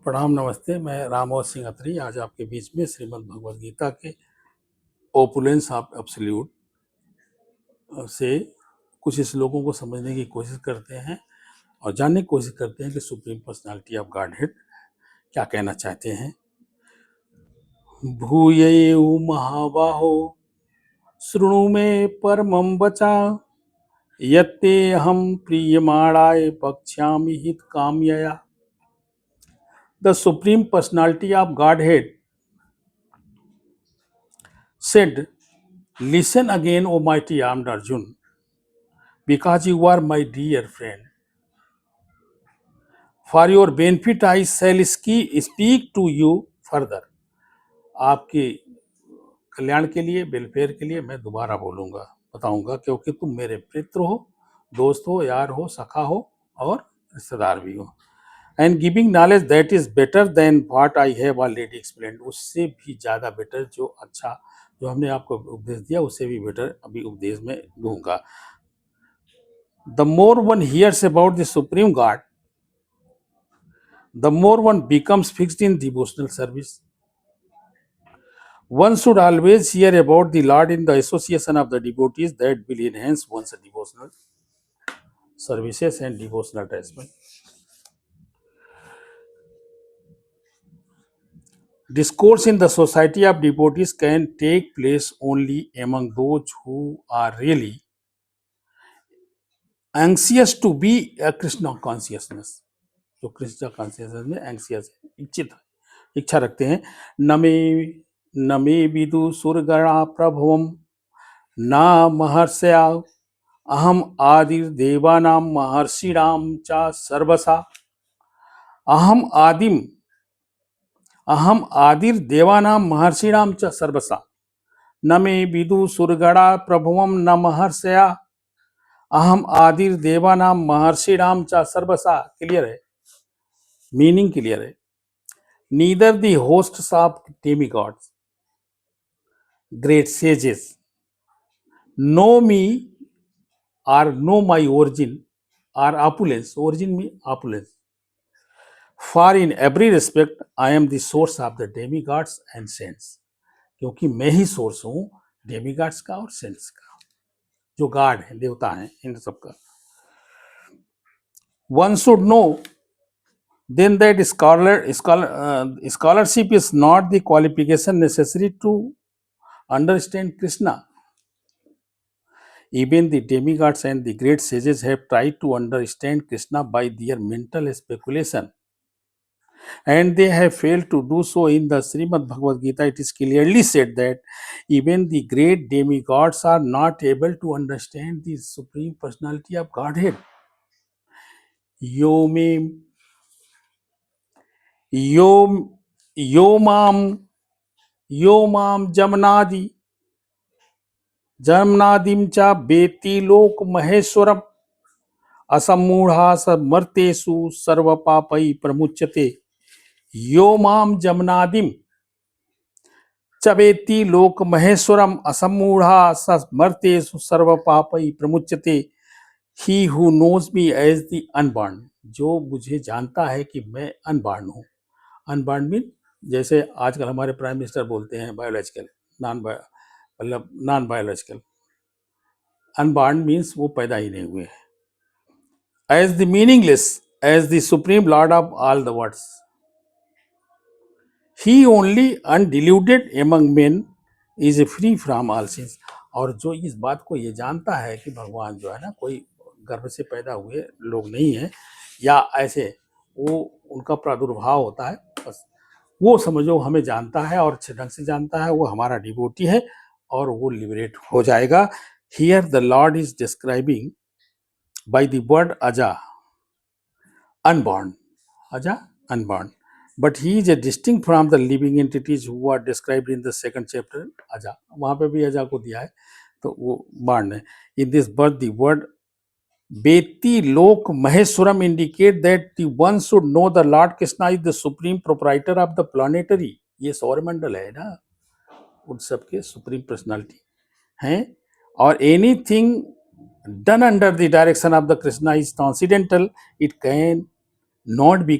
प्रणाम, नमस्ते। मैं रामोद सिंह अत्री आज आपके बीच में श्रीमद् भगवद गीता के ओपुलेंस ऑफ एब्सोल्यूट से कुछ श्लोकों को समझने की कोशिश करते हैं और जानने की कोशिश करते हैं कि सुप्रीम पर्सनालिटी ऑफ गॉडहेड क्या कहना चाहते हैं। भूयेउ महाबाहो शृणु मे परमं वचा यत्ते अहं प्रीयमाणाय पक्ष्यामि हित काम्यया। The Supreme Personality of Godhead said, "Listen again, O mighty armed Arjun, because you are my dear friend. For your benefit, I shall speak to you further." आपके कल्याण के लिए, वेलफेयर के लिए मैं दोबारा बोलूँगा, बताऊँगा, क्योंकि तुम मेरे मित्र हो, दोस्त हो, यार हो, सखा हो और रिश्तेदार भी हो। And giving knowledge that is better than what I have already explained, उससे भी ज़्यादा बेटर, जो अच्छा जो हमने आपको उपदेश दिया उससे भी बेटर अभी उपदेश में दूंगा। The more one hears about the supreme God, the more one becomes fixed in devotional service. One should always hear about the Lord in the association of the devotees. That will enhance one's devotional services and devotional attachment. Discourse in the society of devotees can take place only among those who are really anxious to be a Krishna consciousness. जो Krishna consciousness में एंग्सियस है, इच्छित इच्छा रखते हैं। नमे विदु सुरगणा प्रभुवम न महर्षया अहम आदिर देवानां महर्षिणां च सर्वसा। अहम आदिर देवानां महर्षिणां च सर्वसा। न मे विदु सुरगणा प्रभुवम न महर्षया अहम आदिर देवानां महर्षिणां च सर्वसा। क्लियर है, मीनिंग क्लियर है। Neither the hosts of demigods, great sages, know me or know my origin or opulence. Origin means opulence. For in every respect I am the source of the demigods and saints. क्योंकि मैं ही source हूँ demigods का और cents का, जो God है, देवता है, इन सब का। One should know then that scholarship is not the qualification necessary to understand Krishna. Even the demigods and the great sages have tried to understand Krishna by their mental speculation, and they have failed to do so. In the Srimad Bhagavad Gita, it is clearly said that even the great demigods are not able to understand the Supreme Personality of Godhead. Yo mam jamnadim cha beti lok maheshwaram असमूढ़ा मर्तेषु सर्वपापै प्रमुच्यते। यो माम जमनादिम चवेति लोक महेश्वरम असमूढ़ा मर्तेषु सर्वपापै प्रमुच्यते। He who knows me as the unborn, जो मुझे जानता है कि मैं अनबॉर्न हूँ। अनबॉर्न मीन जैसे आजकल हमारे प्राइम मिनिस्टर बोलते हैं बायोलॉजिकल, मतलब नॉन बायोलॉजिकल। अनबॉर्न मीन्स वो पैदा ही नहीं हुए हैं। As the meaningless, as the supreme lord of all the worlds, he only undiluted among men is free from all sins. और जो इस बात को ये जानता है कि भगवान जो है ना, कोई गर्भ से पैदा हुए लोग नहीं है, या ऐसे वो उनका प्रादुर्भाव होता है, बस वो समझो हमें जानता है और अच्छे ढंग से जानता है, वो हमारा डिवोटी है और वो लिबरेट हो जाएगा। Here the Lord is describing by the word aja, unborn. Aja, unborn. But he is a distinct from the living entities who are described in the second chapter. Aja, वहाँ पे भी अजा को दिया है, तो वो born है। In this birth, the word Beti Lok Maheshwaram indicate that the one should know the Lord Krishna is the supreme proprietor of the planetary. ये सौरमंडल है ना, उन सबके सुप्रीम पर्सनालिटी हैं, और anything done under the direction of the Krishna is transcendental. It can not be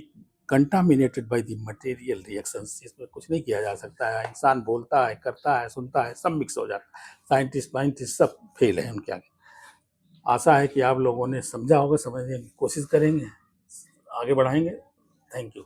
contaminated by the material reactions, इसमें कुछ नहीं किया जा सकता है। इंसान बोलता है, करता है, सुनता है, सब मिक्स हो जाता है। साइंटिस्ट सब फेल है उनके आगे। आशा है कि आप लोगों ने समझा होगा, समझने की कोशिश करेंगे, आगे बढ़ाएंगे। Thank you.